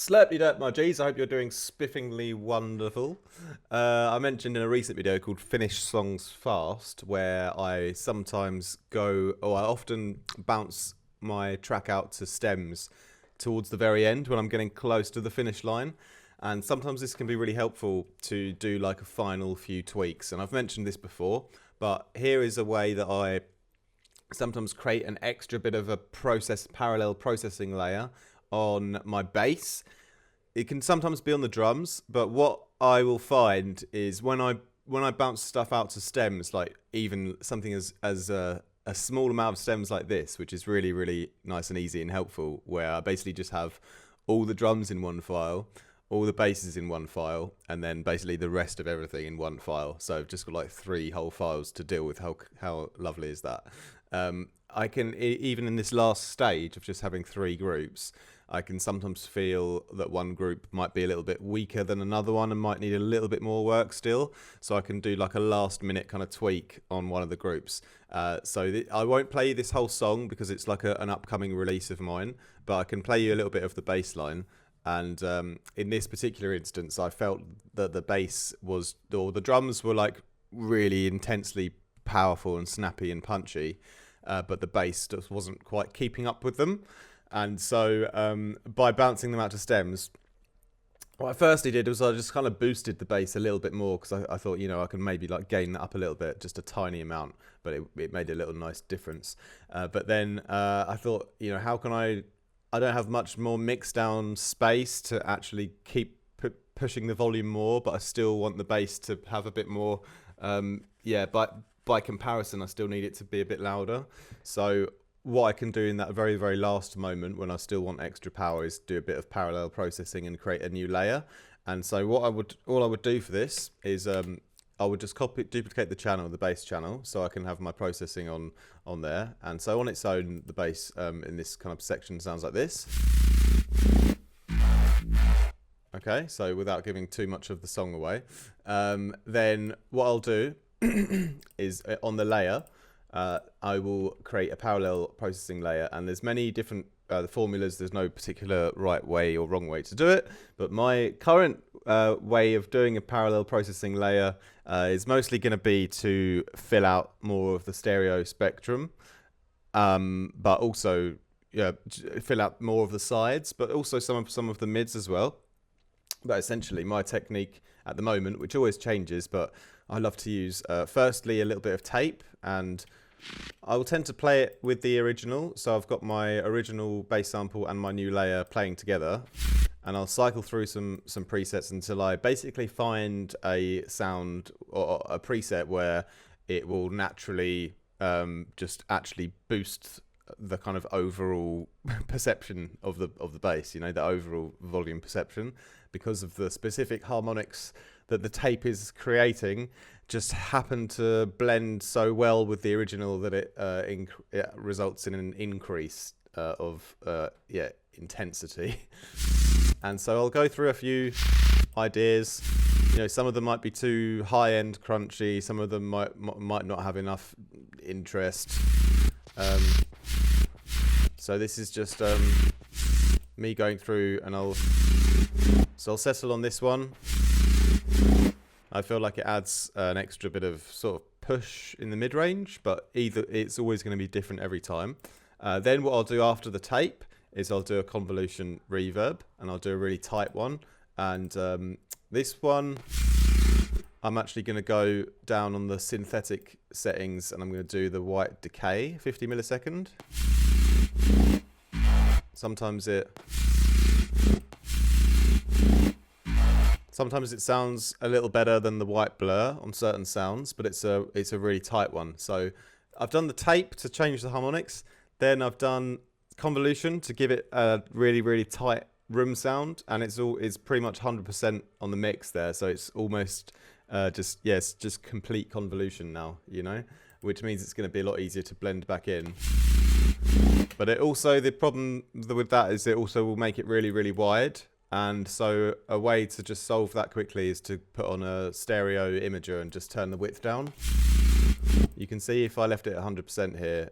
Slurpy derp, my G's. I hope you're doing spiffingly wonderful. I mentioned in a recent video called Finish Songs Fast, where I sometimes go, or I often bounce my track out to stems towards the very end when I'm getting close to the finish line. And sometimes this can be really helpful to do like a final few tweaks. And I've mentioned this before, but here is a way that I sometimes create an extra bit of a parallel processing layer on my bass. It can sometimes be on the drums, but what I will find is when I bounce stuff out to stems, like even something as a small amount of stems like this, which is really, really nice and easy and helpful, where I basically just have all the drums in one file, all the basses in one file, and then basically the rest of everything in one file. So I've just got like 3 whole files to deal with. How lovely is that? I can, even in this last stage of just having 3 groups, I can sometimes feel that one group might be a little bit weaker than another one and might need a little bit more work still. So I can do like a last minute kind of tweak on one of the groups. I won't play you this whole song because it's like an upcoming release of mine, but I can play you a little bit of the bass line. And in this particular instance, I felt that the bass was, or the drums were like really intensely powerful and snappy and punchy, but the bass just wasn't quite keeping up with them. And so by bouncing them out to stems, what I firstly did was I just kind of boosted the bass a little bit more because I thought, I can maybe like gain that up a little bit, just a tiny amount, but it made a little nice difference. But then I thought, how can I don't have much more mix down space to actually keep pushing the volume more, but I still want the bass to have a bit more, but by comparison, I still need it to be a bit louder. So what I can do in that very, very last moment when I still want extra power is do a bit of parallel processing and create a new layer. And so all I would do for this is I would just duplicate the channel, the bass channel, so I can have my processing on there. And so on its own, the bass in this kind of section sounds like this. Okay, so without giving too much of the song away, then what I'll do is on the layer, I will create a parallel processing layer, and there's many different formulas. There's no particular right way or wrong way to do it, but my current way of doing a parallel processing layer is mostly going to be to fill out more of the stereo spectrum, but also fill out more of the sides, but also some of the mids as well. But essentially my technique at the moment, which always changes, but I love to use firstly a little bit of tape, and I will tend to play it with the original. So I've got my original bass sample and my new layer playing together, and I'll cycle through some presets until I basically find a sound or a preset where it will naturally just actually boost the kind of overall perception of the bass, the overall volume perception, because of the specific harmonics that the tape is creating just happen to blend so well with the original that it results in an increase of intensity. And so I'll go through a few ideas. Some of them might be too high-end crunchy, some of them might not have enough interest. So this is just me going through, and I'll settle on this one. I feel like it adds an extra bit of sort of push in the mid-range, but it's always going to be different every time. Then what I'll do after the tape is I'll do a convolution reverb, and I'll do a really tight one. And this one, I'm actually going to go down on the synthetic settings, and I'm going to do the white decay, 50 millisecond. Sometimes it sounds a little better than the white blur on certain sounds, but it's a really tight one. So I've done the tape to change the harmonics. Then I've done convolution to give it a really, really tight room sound, and it's pretty much 100% on the mix there. So it's almost it's just complete convolution now, which means it's going to be a lot easier to blend back in. But the problem with that is it also will make it really, really wide. And so a way to just solve that quickly is to put on a stereo imager and just turn the width down. You can see if I left it at 100% here,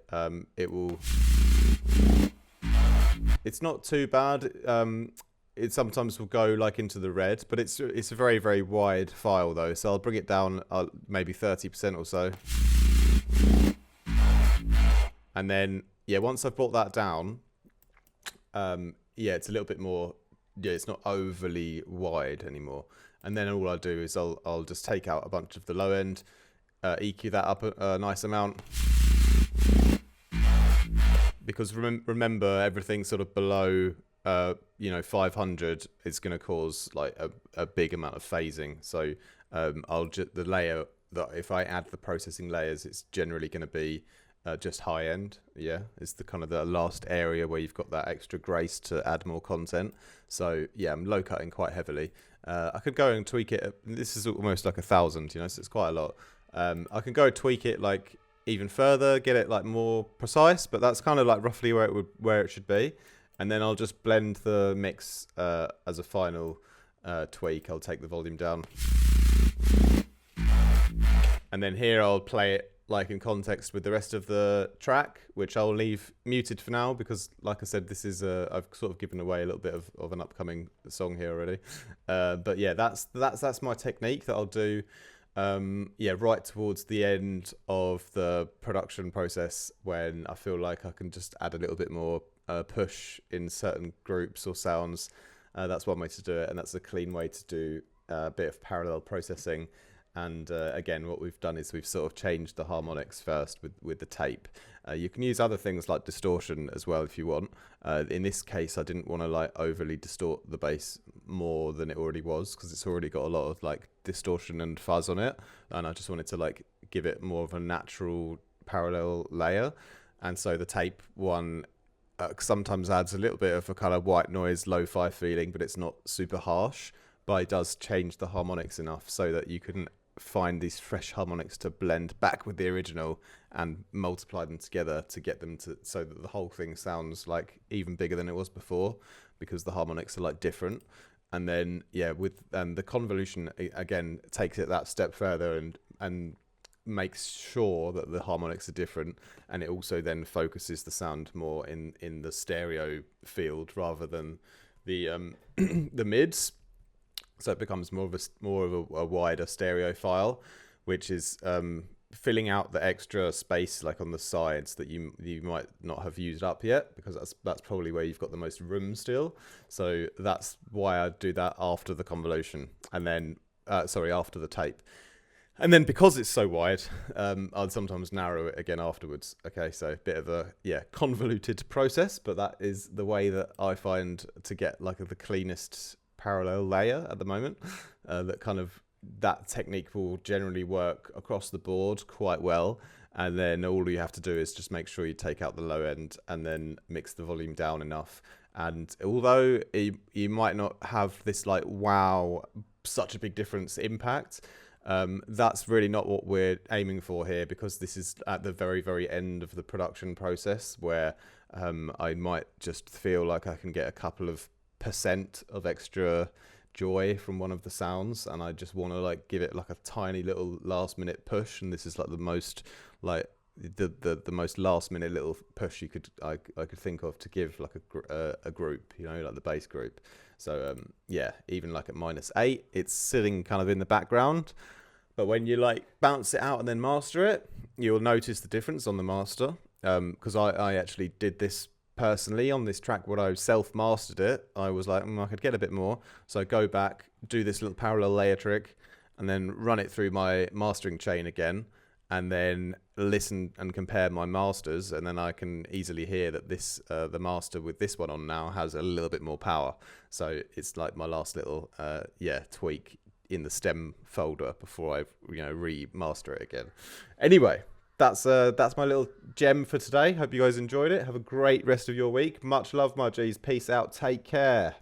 it's not too bad. it sometimes will go like into the red, but it's a very, very wide file though. So I'll bring it down maybe 30% or so. And then, yeah, once I've brought that down, yeah, it's a little bit more, yeah, it's not overly wide anymore. And then all I'll do is I'll just take out a bunch of the low end, EQ that up a nice amount. Because remember, everything sort of below, 500 is going to cause like a big amount of phasing. So the layer that if I add the processing layers, it's generally going to be just high end. Yeah, it's the kind of the last area where you've got that extra grace to add more content. So yeah, I'm low cutting quite heavily. I could go and tweak it. This is almost like 1,000, so it's quite a lot. I can go tweak it like even further, get it like more precise, but that's kind of like roughly where it should be. And then I'll just blend the mix as a final tweak. I'll take the volume down. And then here I'll play it like in context with the rest of the track, which I'll leave muted for now because, like I said, this is I've sort of given away a little bit of an upcoming song here already. But yeah, that's my technique that I'll do. Right towards the end of the production process when I feel like I can just add a little bit more push in certain groups or sounds. That's one way to do it, and that's a clean way to do a bit of parallel processing. And again, what we've done is we've sort of changed the harmonics first with the tape. You can use other things like distortion as well if you want. In this case, I didn't want to like overly distort the bass more than it already was because it's already got a lot of like distortion and fuzz on it. And I just wanted to like give it more of a natural parallel layer. And so the tape one sometimes adds a little bit of a kind of white noise, lo-fi feeling, but it's not super harsh. But it does change the harmonics enough so that you can find these fresh harmonics to blend back with the original and multiply them together to get them to so that the whole thing sounds like even bigger than it was before because the harmonics are like different. And then with the convolution again takes it that step further and makes sure that the harmonics are different, and it also then focuses the sound more in the stereo field rather than the the mids. So it becomes more of a wider stereo file, which is filling out the extra space like on the sides that you might not have used up yet, because that's probably where you've got the most room still. So that's why I do that after the convolution, and then after the tape. And then because it's so wide, I'd sometimes narrow it again afterwards. Okay, so a bit of a convoluted process, but that is the way that I find to get like the cleanest parallel layer at the moment. That technique will generally work across the board quite well, and then all you have to do is just make sure you take out the low end and then mix the volume down enough. And although you might not have this like wow, such a big difference impact, that's really not what we're aiming for here, because this is at the very, very end of the production process where I might just feel like I can get a couple of % of extra joy from one of the sounds, and I just want to like give it like a tiny little last minute push. And this is like the most like the most last minute little push I could think of to give like a group, like the bass group. So even like at -8, it's sitting kind of in the background, but when you like bounce it out and then master it, you'll notice the difference on the master. Because I actually did this personally on this track. When I self-mastered it, I was like, I could get a bit more. So I go back, do this little parallel layer trick, and then run it through my mastering chain again, and then listen and compare my masters, and then I can easily hear that this the master with this one on now has a little bit more power. So it's like my last little tweak in the stem folder before I remaster it again. Anyway, that's my little gem for today. Hope you guys enjoyed it. Have a great rest of your week. Much love, my G's. Peace out. Take care.